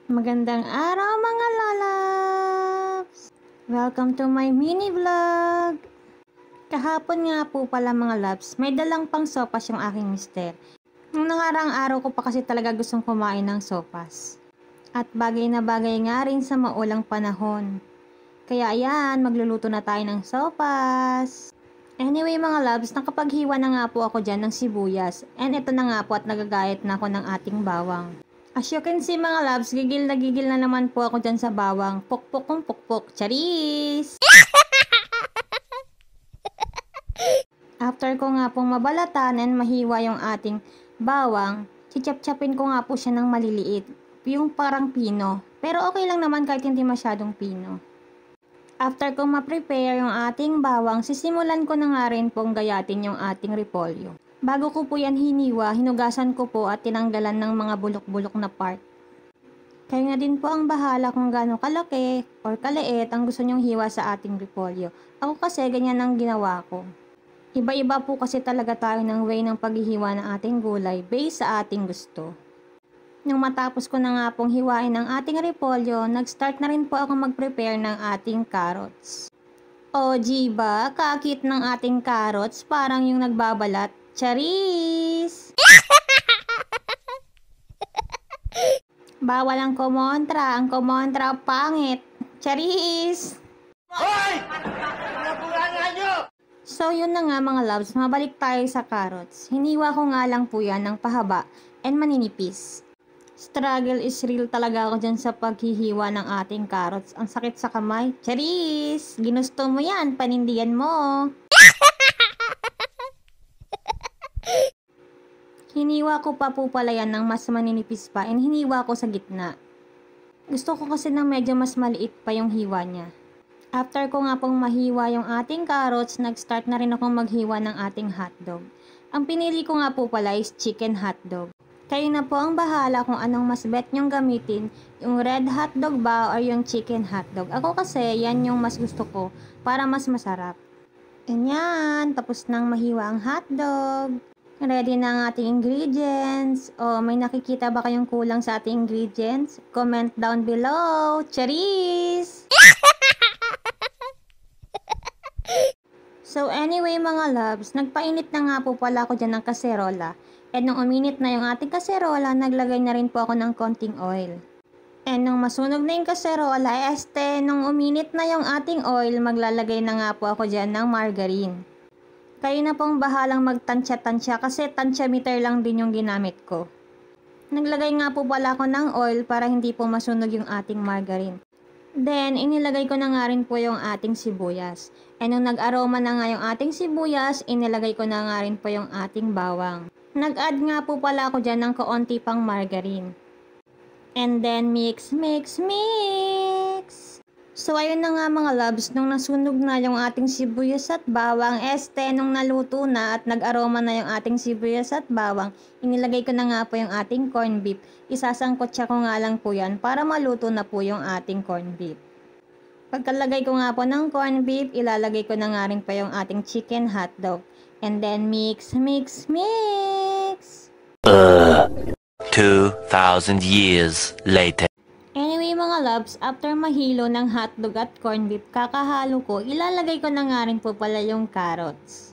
Magandang araw mga lalabs! Welcome to my mini vlog! Kahapon nga po pala mga labs, may dalang pang sopas yung aking mister. Nung nakaraang araw ko pa kasi talaga gustong kumain ng sopas. At bagay na bagay nga rin sa maulang panahon. Kaya ayan, magluluto na tayo ng sopas. Anyway mga labs, nakapaghiwa na nga po ako dyan ng sibuyas. And ito na nga po at nagagayat na ako ng ating bawang. As you can see mga labs, gigil na naman po ako dyan sa bawang. Pukpok kong pukpok. Charis! After ko nga pong mabalatan and mahiwa yung ating bawang, chichap-chapin ko nga po siya ng maliliit. Yung parang pino. Pero okay lang naman kahit hindi masyadong pino. After ko ma-prepare yung ating bawang, sisimulan ko na nga rin pong gayatin yung ating repolyo. Bago ko po yan hiniwa, hinugasan ko po at tinanggalan ng mga bulok-bulok na part. Kaya nga din po ang bahala kung gaano kalaki or kaliit ang gusto nyong hiwa sa ating repolyo. Ako kasi ganyan ang ginawa ko. Iba-iba po kasi talaga tayo ng way ng paghihiwa ng ating gulay based sa ating gusto. Nung matapos ko na nga pong hiwain ng ating repolyo, nag-start na rin po ako mag-prepare ng ating carrots. O diba, kakit ng ating carrots parang yung nagbabalat. Charis! Bawal ang kumontra. Ang kumontra pangit. Charis! Hoy! Nabulangan nyo! So yun na nga mga loves, mabalik tayo sa carrots. Hiniwa ko nga lang po yan ng pahaba and maninipis. Struggle is real talaga ako dyan sa paghihiwa ng ating carrots. Ang sakit sa kamay. Charis! Ginusto mo yan, panindigan mo. Hiniwa ko pa po pala yan ng mas maninipis pa and hiniwa ko sa gitna. Gusto ko kasi ng medyo mas maliit pa yung hiwa niya. After ko nga pong mahiwa yung ating carrots, nag-start na rin akong maghiwa ng ating hotdog. Ang pinili ko nga po pala is chicken hotdog. Kayo na po ang bahala kung anong mas bet nyong gamitin, yung red hotdog ba or yung chicken hotdog. Ako kasi yan yung mas gusto ko para mas masarap. And yan, tapos nang mahiwa ang hotdog. Ready na ang ating ingredients. O, may nakikita ba kayong kulang sa ating ingredients? Comment down below. Charis! So anyway mga loves, nagpainit na nga po pala ako dyan ng kaserola. And nung uminit na yung ating kaserola, naglagay na rin po ako ng konting oil. And nung masunog na yung kaserola, nung uminit na yung ating oil, maglalagay na nga po ako dyan ng margarine. Kayo na pong bahalang magtansya-tansya kasi tansyameter lang din yung ginamit ko. Naglagay nga po pala ako ng oil para hindi po masunog yung ating margarine. Then, inilagay ko na nga rin po yung ating sibuyas. And nung nag-aroma na nga yung ating sibuyas, inilagay ko na nga rin po yung ating bawang. Nag-add nga po pala ako dyan ng kaunti pang margarine. And then, mix, mix, mix! So ayun na nga mga loves, nung nasunog na yung ating sibuyas at bawang, nung naluto na at nag-aroma na yung ating sibuyas at bawang, inilagay ko na nga po yung ating corned beef. Isasangkot siya ko nga lang po yan para maluto na po yung ating corned beef. Pagkalagay ko nga po ng corned beef, ilalagay ko na nga rin pa yung ating chicken hotdog. And then mix, mix, mix! 2,000 years later. Anyway mga loves, after mahilo ng hotdog at corned beef, kakahalo ko, ilalagay ko na nga rin po pala yung carrots.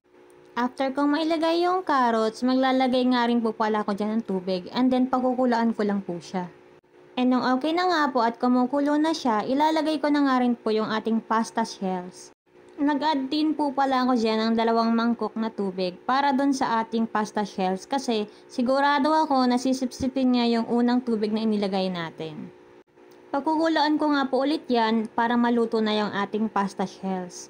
After kong mailagay yung carrots, maglalagay nga rin po pala ako dyan ng tubig and then pakukulaan ko lang po siya. And nung okay na nga po at kumukulo na siya, ilalagay ko na nga rin po yung ating pasta shells. Nag-add din po pala ako dyan ng 2 mangkok na tubig para doon sa ating pasta shells kasi sigurado ako na sisipsipin niya yung unang tubig na inilagay natin. Pagkukulaan ko nga po ulit yan para maluto na yung ating pasta shells.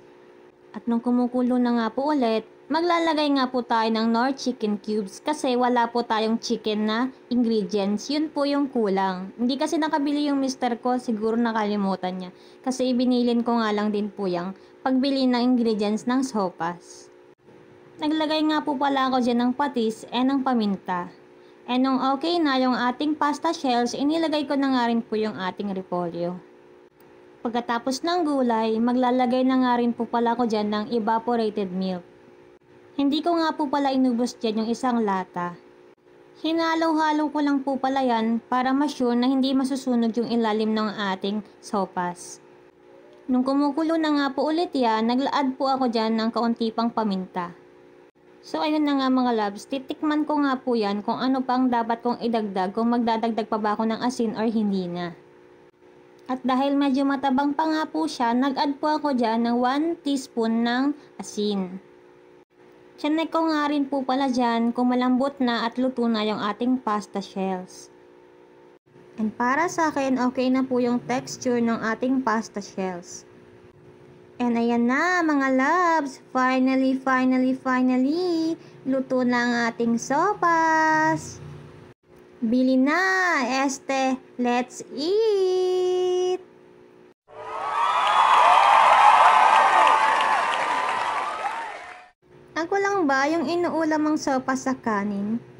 At nung kumukulo na nga po ulit, maglalagay nga po tayo ng Knorr chicken cubes kasi wala po tayong chicken na ingredients. Yun po yung kulang. Hindi kasi nakabili yung mister ko, siguro nakalimutan niya. Kasi ibinilin ko nga lang din po yung pagbili ng ingredients ng sopas. Naglagay nga po pala ako dyan ng patis and ng paminta. And nung okay na yung ating pasta shells, inilagay ko na nga rin po yung ating repolyo. Pagkatapos ng gulay, maglalagay na nga rin po pala ko dyan ng evaporated milk. Hindi ko nga po pala inubos dyan yung isang lata. Hinalo-halo ko lang po pala yan para ma-sure na hindi masusunog yung ilalim ng ating sopas. Nung kumukulo na nga po ulit yan, naglaad po ako dyan ng kaunti pang paminta. So ayun na nga mga loves, titikman ko nga po yan kung ano pang dapat kong idagdag, kung magdadagdag pa ba ako ng asin or hindi na. At dahil medyo matabang pa nga po siya, nag-add po ako dyan ng 1 teaspoon ng asin. Tiyanek ko nga rin po pala dyan kung malambot na at luto na yung ating pasta shells. And para sa akin, okay na po yung texture ng ating pasta shells. And ayan na mga loves, finally, luto na ang ating sopas. Bili na, let's eat! Ako lang ba yung inuulam ang sopas sa kanin?